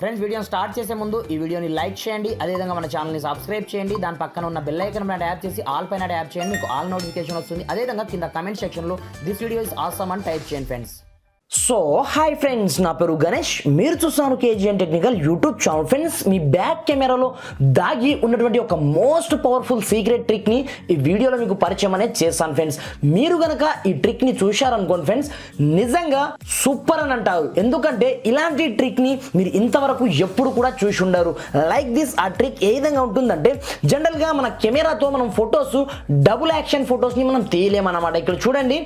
Friends వీడియోని start చేసే ముందు ఈ వీడియోని లైక్ చేయండి, అదేవిధంగా మన ఛానల్ని సబ్స్క్రైబ్ చేయండి, దాని పక్కన ఉన్న బెల్ ఐకాన్ పైన ట్యాప్ చేసి ఆల్ పైన ట్యాప్ చేయండి, మీకు ఆల్ నోటిఫికేషన్ వస్తుంది. అదేవిధంగా కింద కమెంట్ సెక్షన్లో దిస్ వీడియో ఇస్ ఆసమ్ అని టైప్ చేయండి ఫ్రెండ్స్. సో హాయ్ ఫ్రెండ్స్, నా పేరు గణేష్, మీరు చూస్తున్నారు KGN technical YouTube channel. Friends, మీ బ్యాక్ కెమెరాలో దాగి ఉన్నటువంటి ఒక మోస్ట్ పవర్ఫుల్ సీక్రెట్ ట్రిక్ని ఈ వీడియోలో మీకు పరిచయం అనేది చేస్తాను ఫ్రెండ్స్. మీరు కనుక ఈ ట్రిక్ని చూశారనుకోండి ఫ్రెండ్స్, నిజంగా సూపర్ అని అంటారు. ఎందుకంటే ఇలాంటి ట్రిక్ని మీరు ఇంతవరకు ఎప్పుడు కూడా చూసి ఉండరు. లైక్ దిస్, ఆ ట్రిక్ ఏ విధంగా ఉంటుందంటే, జనరల్గా మన కెమెరాతో మనం ఫొటోస్ డబుల్ యాక్షన్ ఫొటోస్ని మనం తీయలేమన్నమాట. ఇక్కడ చూడండి,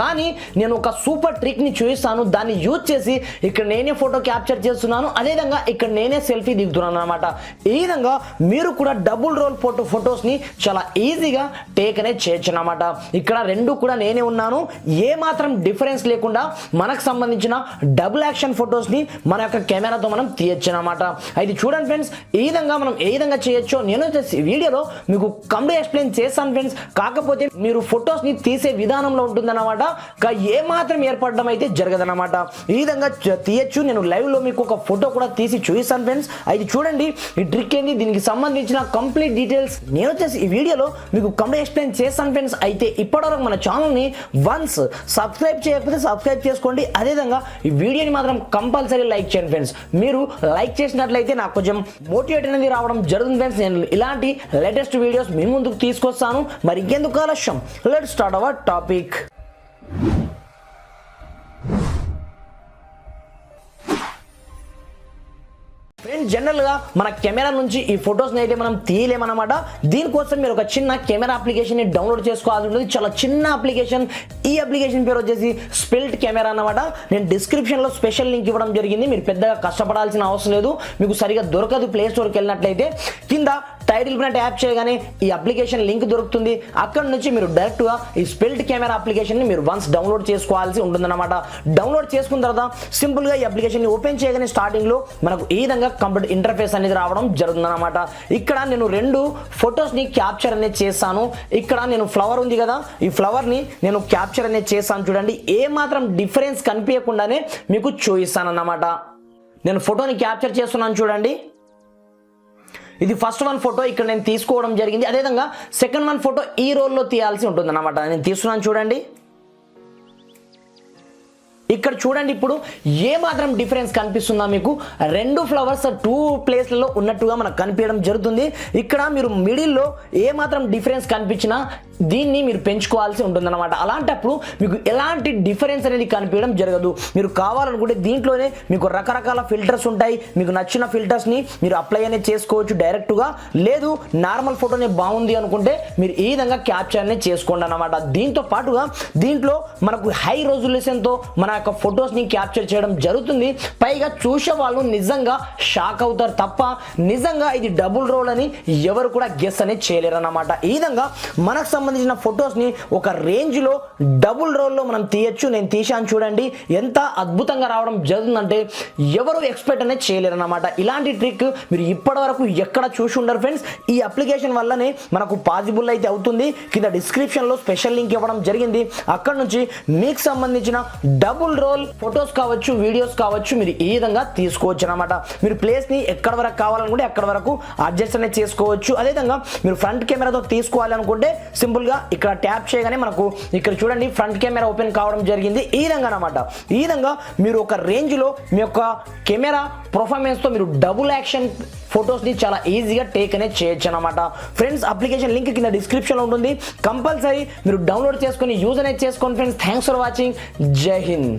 కానీ నేను ఒక సూపర్ ట్రిక్ని చూపిస్తాను. దాన్ని యూజ్ చేసి ఇక్కడ నేనే ఫోటో క్యాప్చర్ చేస్తున్నాను, అదేవిధంగా ఇక్కడ నేనే సెల్ఫీ దిగుతున్నాను అనమాట. ఈ విధంగా మీరు కూడా డబుల్ రోల్ ఫొటోస్ని చాలా ఈజీగా టేక్ అనేది చేయొచ్చు అనమాట. ఇక్కడ రెండు కూడా నేనే ఉన్నాను, ఏ మాత్రం డిఫరెన్స్ లేకుండా మనకు సంబంధించిన డబుల్ యాక్షన్ ఫొటోస్ని మన యొక్క కెమెరాతో మనం తీయచ్చు అనమాట. అయితే చూడండి ఫ్రెండ్స్, ఈ విధంగా మనం ఏ విధంగా చేయొచ్చో నేను వీడియోలో మీకు కంప్లీట్ ఎక్స్ప్లెయిన్ చేస్తాను ఫ్రెండ్స్. కాకపోతే మీరు ఫొటోస్ని తీసే విధానంలో ఉంటుందన్నమాట, ఏ మాత్రం ఏర్పడడం అయితే జరగదన్నమాట. ఈ విధంగా తీయచ్చు. నేను లైవ్ లో మీకు ఒక ఫోటో కూడా తీసి చూపిస్తాను ఫ్రెండ్స్. అయితే చూడండి, ఈ ట్రిక్ ఏంది, దీనికి సంబంధించిన కంప్లీట్ డీటెయిల్స్ నేను వచ్చేసి ఈ వీడియోలో మీకు కంప్లీట్ ఎక్స్ప్లెయిన్ చేస్తాను ఫ్రెండ్స్. అయితే ఇప్పటివరకు మన ఛానల్ని వన్స్ సబ్స్క్రైబ్ చేయకపోతే సబ్స్క్రైబ్ చేసుకోండి. అదేవిధంగా ఈ వీడియోని మాత్రం కంపల్సరీ లైక్ చేయండి ఫ్రెండ్స్. మీరు లైక్ చేసినట్లయితే నాకు కొంచెం మోటివేట్ అనేది రావడం జరుగుతుంది ఫ్రెండ్స్. నేను ఇలాంటి లేటెస్ట్ వీడియోస్ మీ ముందుకు తీసుకొస్తాను. మరి ఇంకెందుకు ఆలస్యం, let's start our topic. Friends, జనరల్గా మన కెమెరా నుంచి ఈ ఫొటోస్ని అయితే మనం తీయలేమన్నమాట. దీనికోసం మీరు ఒక చిన్న కెమెరా అప్లికేషన్ని డౌన్లోడ్ చేసుకోవాల్సి ఉంటుంది. చాలా చిన్న అప్లికేషన్. ఈ అప్లికేషన్ పేరు వచ్చేసి స్పెల్ట్ కెమెరా అన్నమాట. నేను డిస్క్రిప్షన్లో స్పెషల్ లింక్ ఇవ్వడం జరిగింది. మీరు పెద్దగా కష్టపడాల్సిన అవసరం లేదు. మీకు సరిగా దొరకదు ప్లే స్టోర్కి వెళ్ళినట్లయితే, కింద టైటిల్ పైన ట్యాప్ చేయగానే ఈ అప్లికేషన్ లింక్ దొరుకుతుంది. అక్కడ నుంచి మీరు డైరెక్ట్గా ఈ స్పెల్ట్ కెమెరా అప్లికేషన్ని మీరు వన్స్ డౌన్లోడ్ చేసుకోవాల్సి ఉంటుందన్నమాట. డౌన్లోడ్ చేసుకున్న తర్వాత సింపుల్గా ఈ అప్లికేషన్ని ఓపెన్ చేయగానే స్టార్టింగ్లో మనకు ఈ విధంగా కంప్లీట్ ఇంటర్ఫేస్ అనేది రావడం జరుగుతుందన్నమాట. ఇక్కడ నేను రెండు ఫొటోస్ని క్యాప్చర్ అనేది చేస్తాను. ఇక్కడ నేను ఫ్లవర్ ఉంది కదా, ఈ ఫ్లవర్ని నేను క్యాప్చర్ అనేది చేస్తాను. చూడండి, ఏ మాత్రం డిఫరెన్స్ కనిపించకుండానే మీకు చూపిస్తాను అన్నమాట. నేను ఫోటోని క్యాప్చర్ చేస్తున్నాను. చూడండి, ఇది ఫస్ట్ వన్ ఫోటో ఇక్కడ నేను తీసుకోవడం జరిగింది. అదేవిధంగా సెకండ్ వన్ ఫోటో ఈ రోల్లో తీయాల్సి ఉంటుంది అన్నమాట. నేను తీస్తున్నాను. చూడండి, ఇక్కడ చూడండి, ఇప్పుడు ఏ మాత్రం డిఫరెన్స్ కనిపిస్తుందా మీకు? రెండు ఫ్లవర్స్ టూ ప్లేస్లలో ఉన్నట్టుగా మనకు కనిపించడం జరుగుతుంది. ఇక్కడ మీరు మిడిల్లో ఏ మాత్రం డిఫరెన్స్ కనిపించినా దీన్ని మీరు పెంచుకోవాల్సి ఉంటుందన్నమాట. అలాంటప్పుడు మీకు ఎలాంటి డిఫరెన్స్ అనేది కనిపించడం జరగదు. మీరు కావాలనుకుంటే దీంట్లోనే మీకు రకరకాల ఫిల్టర్స్ ఉంటాయి. మీకు నచ్చిన ఫిల్టర్స్ని మీరు అప్లై అనేది చేసుకోవచ్చు డైరెక్ట్గా. లేదు, నార్మల్ ఫోటోనే బాగుంది అనుకుంటే మీరు ఈ విధంగా క్యాప్చర్ అనేది చేసుకోండి అన్నమాట. దీంతో పాటుగా దీంట్లో మనకు హై రెజల్యూషన్తో మన యొక్క ఫొటోస్ని క్యాప్చర్ చేయడం జరుగుతుంది. పైగా చూసే వాళ్ళు నిజంగా షాక్ అవుతారు తప్ప నిజంగా ఇది డబుల్ రోల్ అని ఎవరు కూడా గెస్ అనేది చేయలేరు అన్నమాట. ఈ విధంగా మనకు సంబంధించిన ఫొటోస్ని ఒక రేంజ్లో డబుల్ రోల్లో మనం తీయచ్చు. నేను తీశాను. చూడండి, ఎంత అద్భుతంగా రావడం జరుగుతుందంటే ఎవరు ఎక్స్పెక్ట్ అనేది చేయలేరు అన్నమాట. ఇలాంటి ట్రిక్ మీరు ఇప్పటి వరకు ఎక్కడ చూసి ఉండరు ఫ్రెండ్స్. ఈ అప్లికేషన్ వల్లనే మనకు పాసిబుల్ అయితే అవుతుంది. కింద డిస్క్రిప్షన్లో స్పెషల్ లింక్ ఇవ్వడం జరిగింది. అక్కడ నుంచి మీకు సంబంధించిన డబుల్ రోల్ ఫొటోస్ కావచ్చు, వీడియోస్ కావచ్చు, మీరు ఈ విధంగా తీసుకోవచ్చు అనమాట. మీరు ప్లేస్ని ఎక్కడ వరకు కావాలనుకుంటే అక్కడ వరకు అడ్జస్ట్ అనేది చేసుకోవచ్చు. అదేవిధంగా మీరు ఫ్రంట్ కెమెరాతో తీసుకోవాలనుకుంటే సింపుల్గా ఇక్కడ ట్యాప్ చేయగానే మనకు ఇక్కడ చూడండి ఫ్రంట్ కెమెరా ఓపెన్ కావడం జరిగింది. ఈ విధంగా అనమాట. ఈ విధంగా మీరు ఒక రేంజ్లో మీ యొక్క కెమెరా పర్ఫార్మెన్స్తో మీరు డబుల్ యాక్షన్ ఫొటోస్ని చాలా ఈజీగా టేక్ అనేది చేయొచ్చు అనమాట. ఫ్రెండ్స్, అప్లికేషన్ లింక్ కింద డిస్క్రిప్షన్లో ఉంటుంది. కంపల్సరీ మీరు డౌన్లోడ్ చేసుకొని యూజ్ అనేది చేసుకోండి ఫ్రెండ్స్. Thanks for watching. జై హింద్.